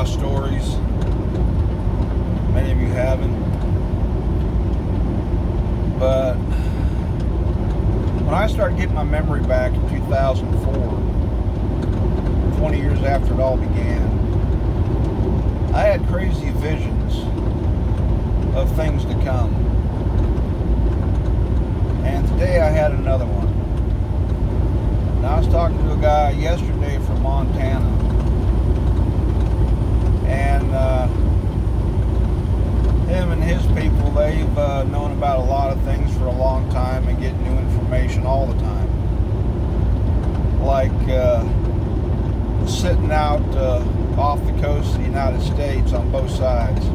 my stories. Many of you haven't. But when I started getting my memory back in 2004, 20 years after it all began, I had crazy visions of things to come. And today I had another one. And I was talking to a guy yesterday from Montana. And him and his people, they've known about a lot of things for a long time and get new information all the time. Like sitting out off the coast of the United States on both sides.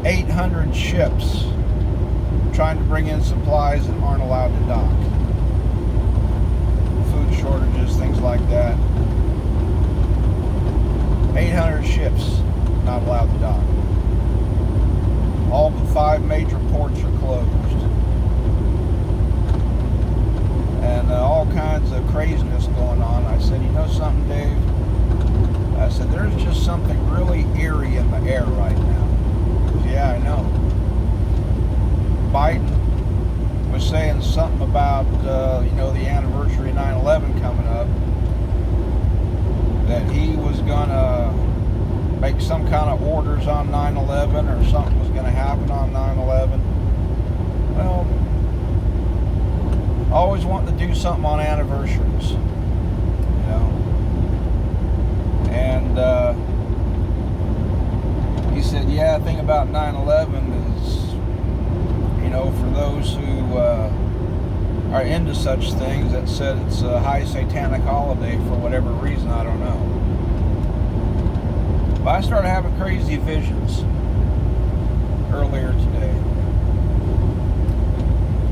800 ships trying to bring in supplies that aren't allowed to dock. Food shortages, things like that. 800 ships not allowed to dock. All but 5 major ports are closed. And all kinds of craziness going on. I said, you know something, Dave? I said, there's just something really eerie in the air right now. He goes, yeah, I know. Biden was saying something about, the anniversary of 9/11 coming up. That he was going to make some kind of orders on 9/11 or something was going to happen on 9/11. Well, always wanting to do something on anniversaries, And he said, yeah, the thing about 9/11 is, for those who are into such things, that said it's a high satanic holiday for whatever reason, I don't know. But I started having crazy visions earlier today.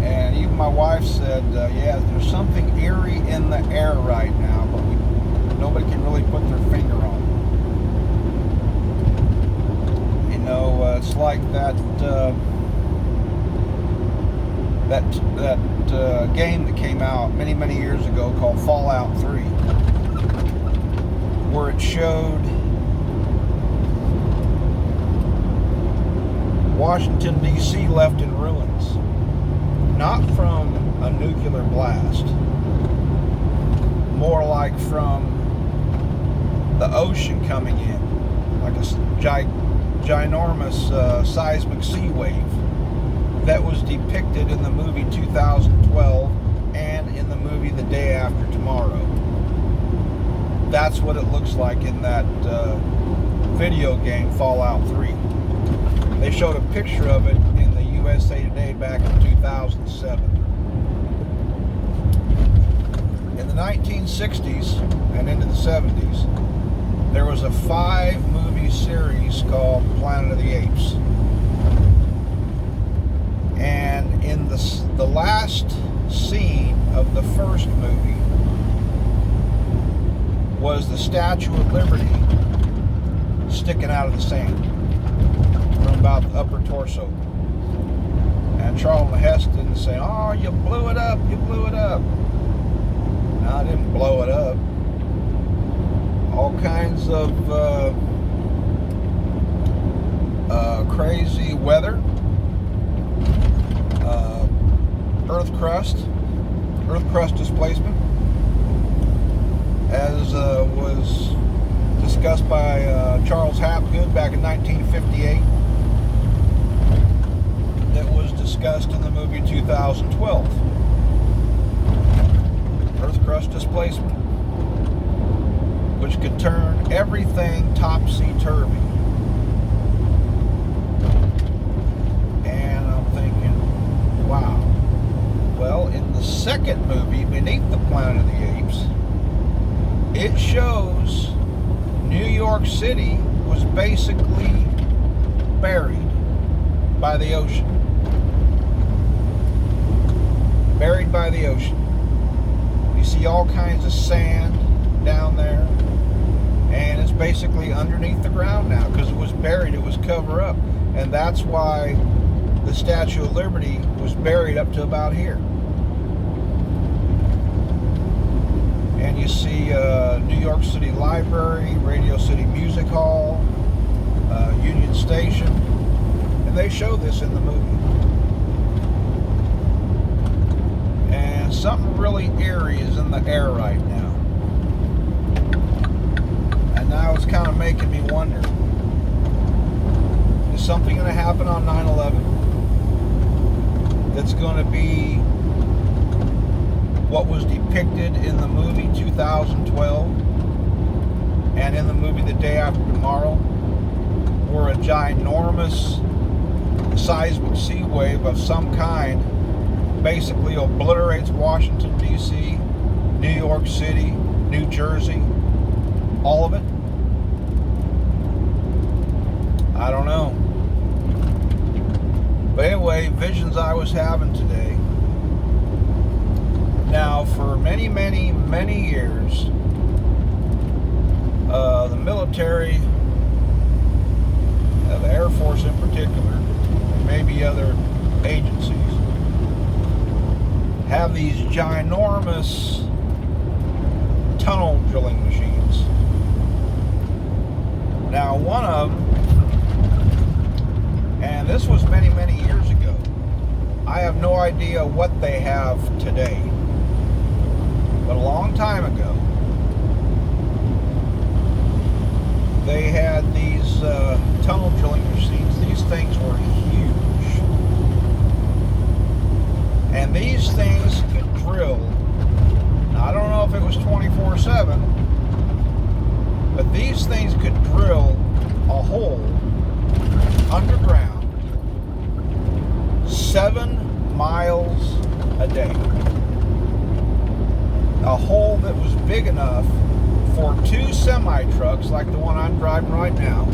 And even my wife said, yeah, there's something eerie in the air right now, but nobody can really put their finger on it. It's like that game that came out many, many years ago called Fallout 3, where it showed Washington, D.C. left in ruins. Not from a nuclear blast. More like from the ocean coming in. Like a ginormous seismic sea wave that was depicted in the movie 2012 and in the movie The Day After Tomorrow. That's what it looks like in that video game Fallout 3. They showed a picture of it in the USA Today back in 2007. In the 1960s and into the 70s, there was a 5-movie series called Planet of the Apes. And in the last scene of the first movie was the Statue of Liberty sticking out of the sand from about the upper torso. And Charlton Heston saying, oh, you blew it up, you blew it up. No, I didn't blow it up. All kinds of crazy weather. Earth crust displacement, as was discussed by Charles Hapgood back in 1958, that was discussed in the movie 2012. Earth crust displacement, which could turn everything topsy-turvy. And I'm thinking, wow. Well, in the second movie, Beneath the Planet of the Apes, it shows New York City was basically buried by the ocean. Buried by the ocean. You see all kinds of sand down there, and it's basically underneath the ground now because it was buried, it was covered up. And that's why the Statue of Liberty was buried up to about here. and you see New York City Library, Radio City Music Hall, Union Station, and they show this in the movie. And something really eerie is in the air right now. And now it's kind of making me wonder, is something going to happen on 9/11 that's going to be what was depicted in the movie 2012 and in the movie The Day After Tomorrow, where a ginormous seismic sea wave of some kind basically obliterates Washington, D.C., New York City, New Jersey, all of it? I don't know. But anyway, visions I was having today. Now, for many, many, many years, the military, the Air Force in particular, and maybe other agencies, have these ginormous tunnel drilling machines. Now, one of them, and this was many, many years ago, I have no idea what they have today, but a long time ago, they had these tunnel drilling machines. These things were huge. And these things could drill, now, I don't know if it was 24/7, but these things could drill a hole underground 7 miles a day. A hole that was big enough for 2 semi-trucks like the one I'm driving right now,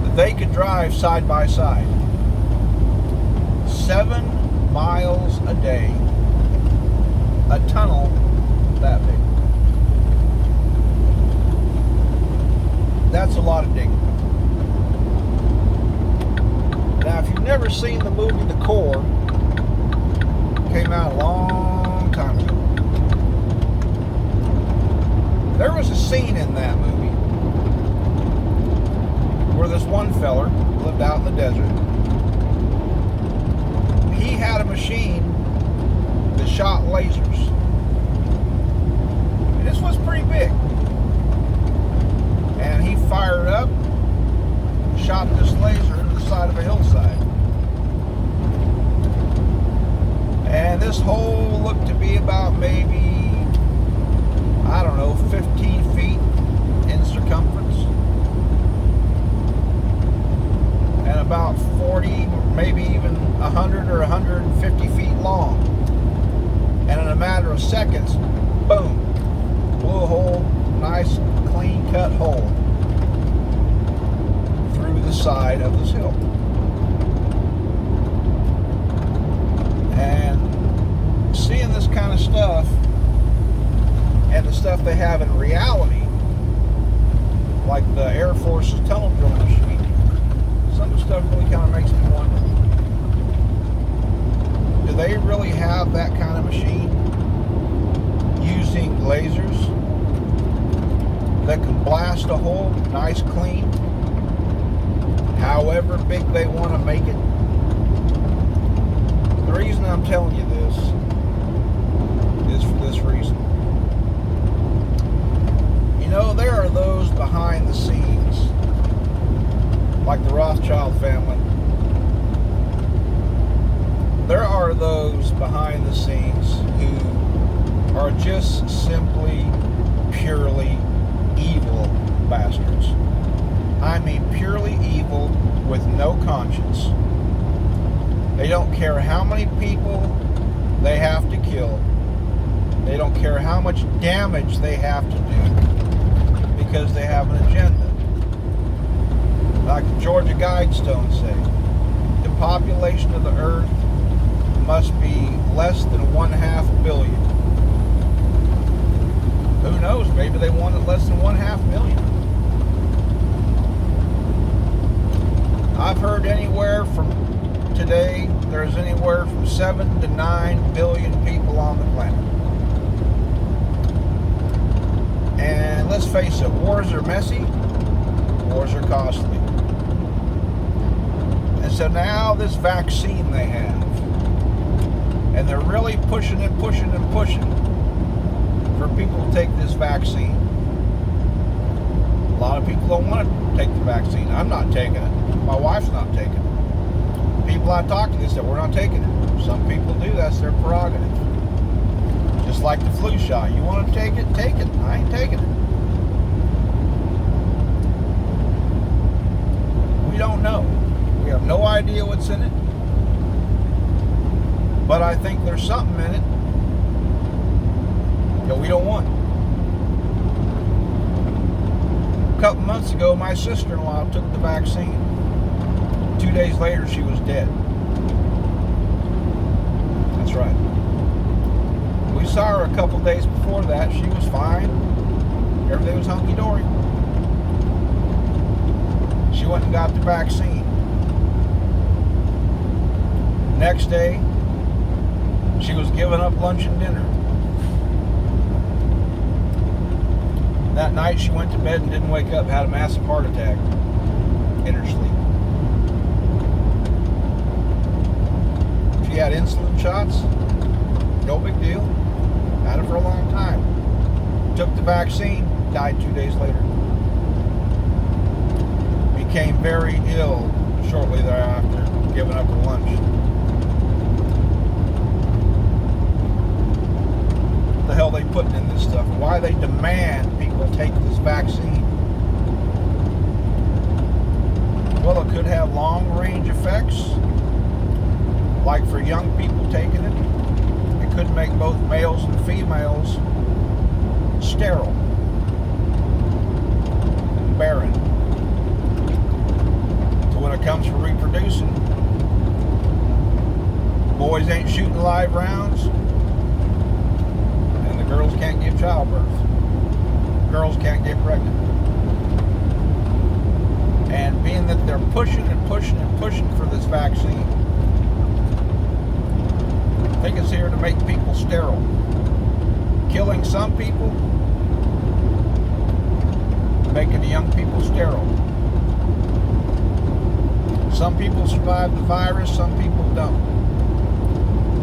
that they could drive side by side. 7 miles a day. A tunnel that big. That's a lot of digging. Now, if you've never seen the movie The Core, came out a long time ago. There was a scene in that movie where this one feller lived out in the desert. He had a machine that shot lasers. And this was pretty big. And he fired up, shot this laser into the side of a hillside. And this hole looked to be about maybe, I don't know, 15 feet in circumference. And about 40, maybe even 100 or 150 feet long. And in a matter of seconds, boom, blew a hole, nice clean cut hole through the side of this hill. And seeing this kind of stuff and the stuff they have in reality, like the Air Force's tunnel drilling machine, some of the stuff really kind of makes me wonder, do they really have that kind of machine using lasers that can blast a hole nice clean however big they want to make it? The reason I'm telling you this is for this reason. You know, there are those behind the scenes, like the Rothschild family. There are those behind the scenes who are just simply, purely evil bastards. I mean purely evil with no conscience. They don't care how many people they have to kill. They don't care how much damage they have to do because they have an agenda. Like Georgia Guidestones say, the population of the earth must be less than 1/2 billion. Who knows, maybe they want it less than 1/2 million. I've heard anywhere from today there's anywhere from 7 to 9 billion people on the planet. And let's face it, wars are messy, wars are costly. And so now this vaccine they have, and they're really pushing and pushing and pushing for people to take this vaccine. A lot of people don't want to take the vaccine. I'm not taking it. My wife's not taking it. People I talk to, they said, we're not taking it. Some people do. That's their prerogative. Just like the flu shot. You want to take it? Take it. I ain't taking it. We don't know. We have no idea what's in it. But I think there's something in it that we don't want. A couple months ago, my sister-in-law took the vaccine. 2 days later, she was dead. That's right. We saw her a couple days before that. She was fine. Everything was hunky-dory. She went and got the vaccine. Next day, she was giving up lunch and dinner. That night she went to bed and didn't wake up, had a massive heart attack in her sleep. She had insulin shots, no big deal. Had it for a long time. Took the vaccine, died 2 days later. Became very ill shortly thereafter, giving up her lunch. What the hell are they putting in this stuff? Why they demand people take this vaccine? Well, it could have long-range effects, like for young people taking it. It could make both males and females sterile, barren. So when it comes to reproducing, boys ain't shooting live rounds, and the girls can't give childbirth. Girls can't get pregnant. And being that they're pushing and pushing and pushing for this vaccine, I think it's here to make people sterile. Killing some people, making the young people sterile. Some people survive the virus, some people don't.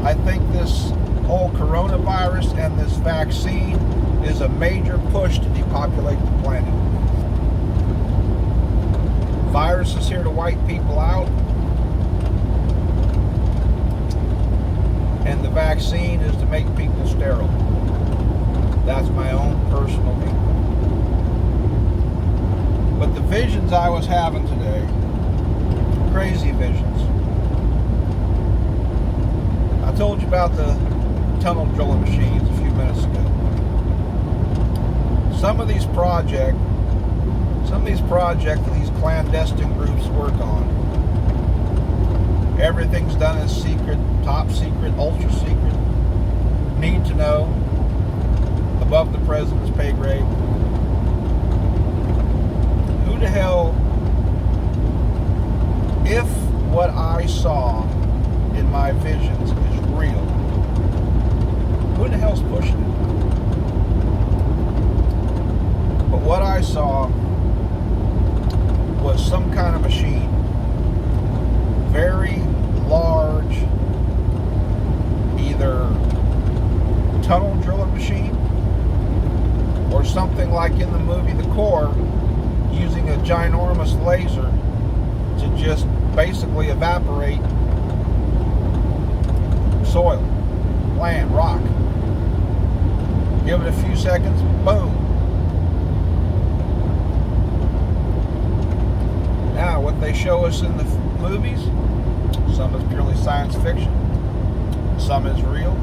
I think this whole coronavirus and this vaccine is a major push to depopulate the planet. Virus is here to wipe people out, and the vaccine is to make people sterile. That's my own personal view. But the visions I was having today, crazy visions. I told you about the tunnel drilling machines a few minutes ago. Some of these projects that these clandestine groups work on, everything's done as secret, top secret, ultra secret, need to know, above the president's pay grade. Who the hell, if what I saw in my visions is real, who the hell's pushing it? But what I saw was some kind of machine, very large, either tunnel drilling machine or something like in the movie The Core, using a ginormous laser to just basically evaporate soil, land, rock. Give it a few seconds, boom. Now, what they show us in the movies, some is purely science fiction, some is real,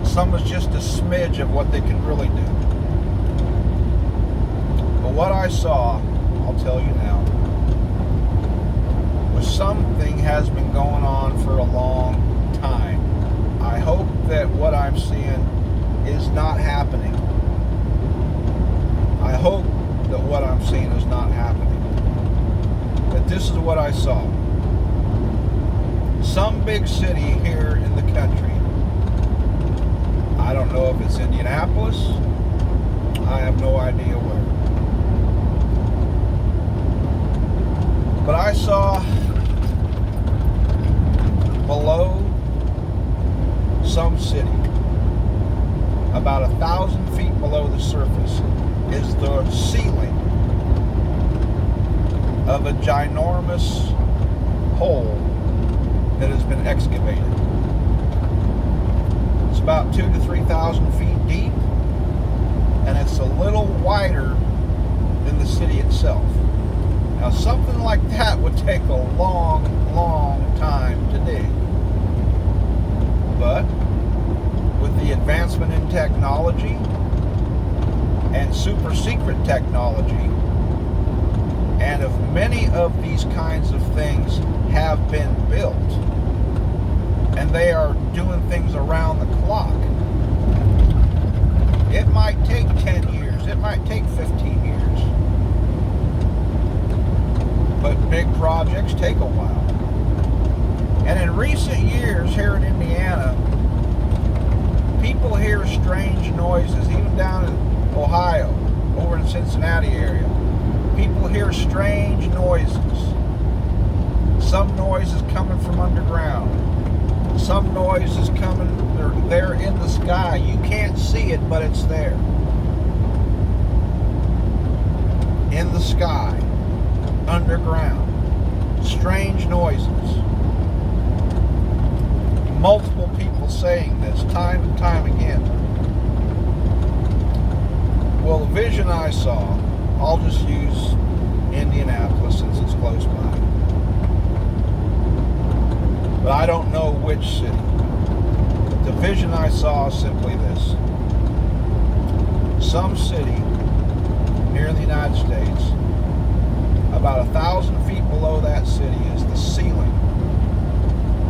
some is just a smidge of what they can really do. But what I saw, I'll tell you now, was something has been going on for a long time. I hope that what I'm seeing is not happening. I hope that what I'm seeing is not happening. That this is what I saw. some big city here in the country. I don't know if it's Indianapolis. I have no idea where. But I saw below some city, about 1,000 feet below the surface, is the ceiling of a ginormous hole that has been excavated. It's about 2,000 to 3,000 feet deep, and it's a little wider than the city itself. Now, something like that would take a long, long time to dig. But with the advancement in technology and super secret technology, and if many of these kinds of things have been built, and they are doing things around the clock, it might take 10 years, it might take 15 years. But big projects take a while. And in recent years here in Indiana, people hear strange noises, even down in Ohio, over in Cincinnati area. People hear strange noises. Some noise is coming from underground. Some noise is coming, they're in the sky. You can't see it, but it's there. In the sky, underground. Strange noises. Multiple people saying this time and time again. Well, the vision I saw, I'll just use Indianapolis since it's close by. But I don't know which city. The vision I saw is simply this. Some city here in the United States, about 1,000 feet below that city is the ceiling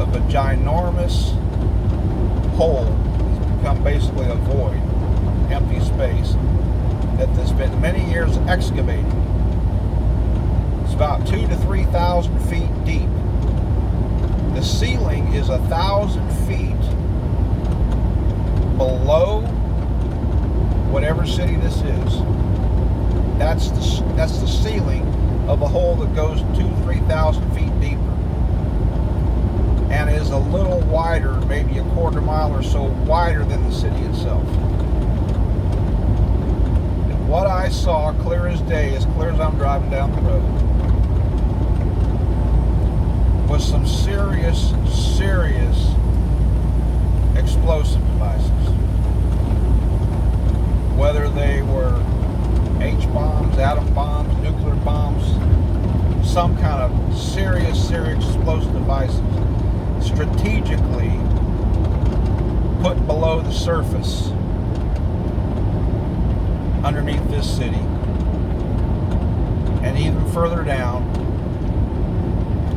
of a ginormous hole. It's become basically a void, empty space, that has been many years excavated. It's about 2,000 to 3,000 feet deep. The ceiling is 1,000 feet below whatever city this is. That's the ceiling of a hole that goes 2,000 to 3,000 feet deeper, and is a little wider, maybe a quarter mile or so wider than the city itself. And what I saw, clear as day, as clear as I'm driving down the road, was some serious explosive devices. Whether they were H-bombs, atom bombs, nuclear bombs, some kind of serious explosive devices strategically put below the surface underneath this city, and even further down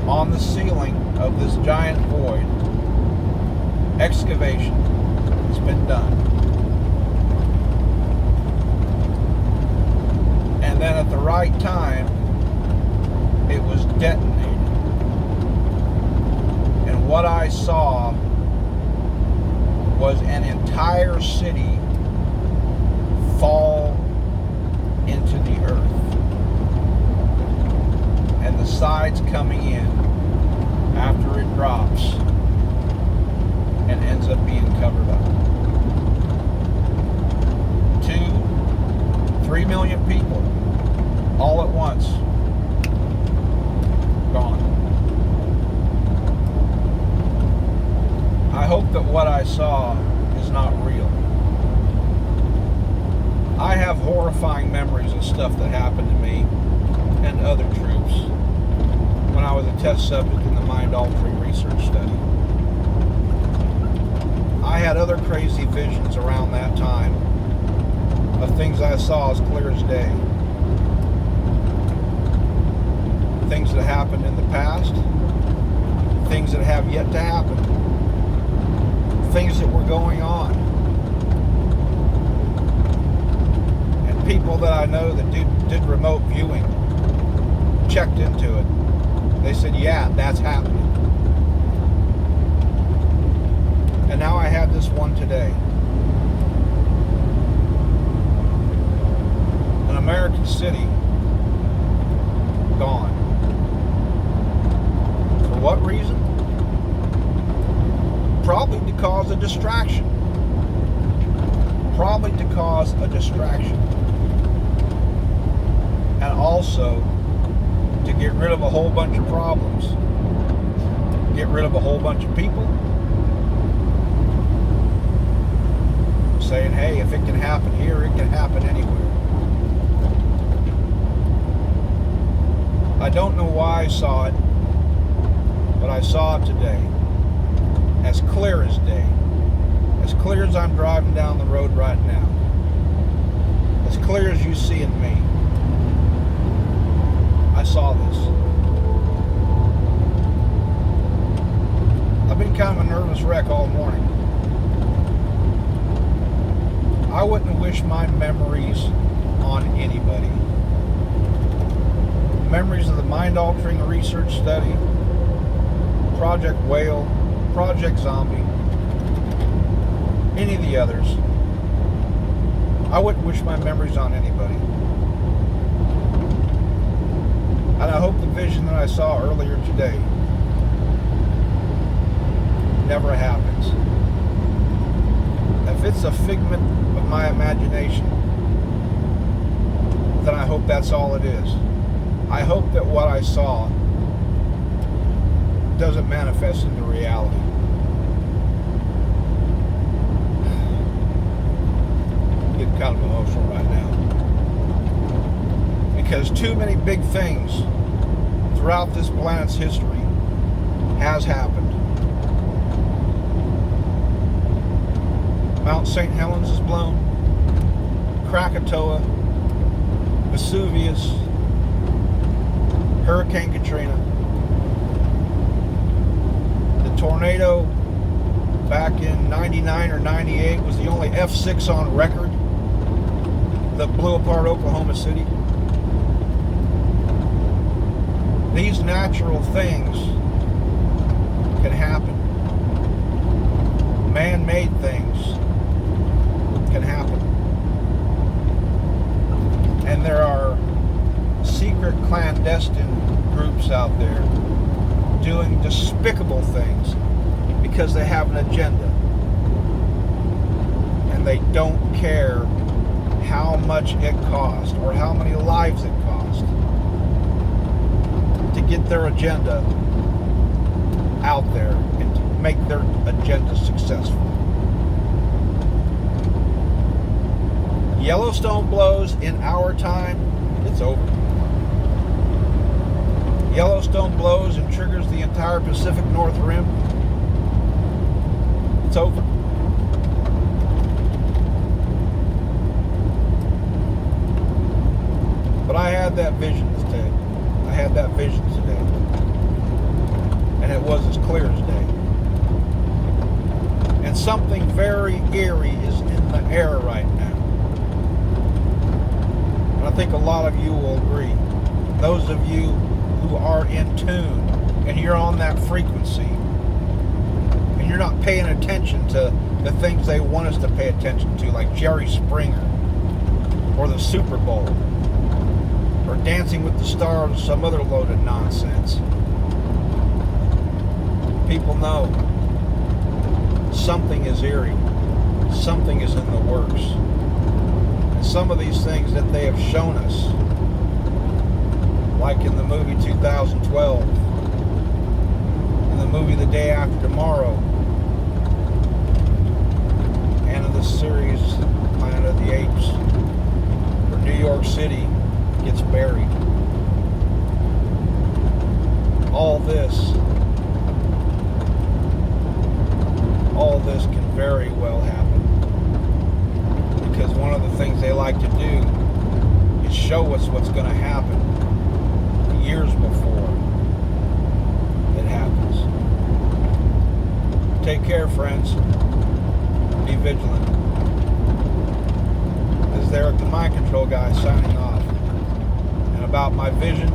on the ceiling of this giant void. Excavation has been done, and then at the right time it was detonated. And what I saw was an entire city fall into the earth, and the sides coming in after it drops and ends up being covered up. 2-3 million people all at once gone. I hope that what I saw is not real. I have horrifying memories of stuff that happened to me and other troops when I was a test subject in the mind-altering research study. I had other crazy visions around that time of things I saw as clear as day. Things that happened in the past, things that have yet to happen, things that were going on. And people that I know that did remote viewing checked into it. They said, yeah, that's happening. And now I had this one today. An American city gone. For what reason? Probably to cause a distraction. Probably to cause a distraction. And also to get rid of a whole bunch of problems. Get rid of a whole bunch of people. Saying, hey, if it can happen here, it can happen anywhere. I don't know why I saw it, but I saw it today. As clear as day. As clear as I'm driving down the road right now. As clear as you see in me. I saw this. I've been kind of a nervous wreck all morning. I wouldn't wish my memories on anybody. Memories of the mind-altering research study, Project Whale, Project Zombie, any of the others. I wouldn't wish my memories on anybody. And I hope the vision that I saw earlier today never happens. If it's a figment of my imagination, then I hope that's all it is. I hope that what I saw doesn't manifest into reality. I'm getting kind of emotional right now. Because too many big things throughout this planet's history has happened. Mount St. Helens is blown. Krakatoa, Vesuvius, Hurricane Katrina. The tornado back in 99 or 98 was the only F6 on record that blew apart Oklahoma City. These natural things can happen. Man-made things can happen. And there are secret clandestine groups out there doing despicable things because they have an agenda. And they don't care how much it cost or how many lives it cost to get their agenda out there and to make their agenda successful. Yellowstone blows in our time, it's over. Yellowstone blows and triggers the entire Pacific North Rim, it's over. But I had that vision today. I had that vision today. And it was as clear as day. And something very eerie is in the air right now. And I think a lot of you will agree. Those of you who are in tune and you're on that frequency and you're not paying attention to the things they want us to pay attention to, like Jerry Springer or the Super Bowl or Dancing with the Stars or some other loaded nonsense. People know something is eerie. Something is in the works. And some of these things that they have shown us, like in the movie 2012, in the movie The Day After Tomorrow, and in the series Planet of the Apes, where New York City gets buried. All this can very well happen. Because one of the things they like to do is show us what's going to happen years before it happens. Take care, friends. Be vigilant. This is Eric, the Mind Control Guy, signing off. And about my vision,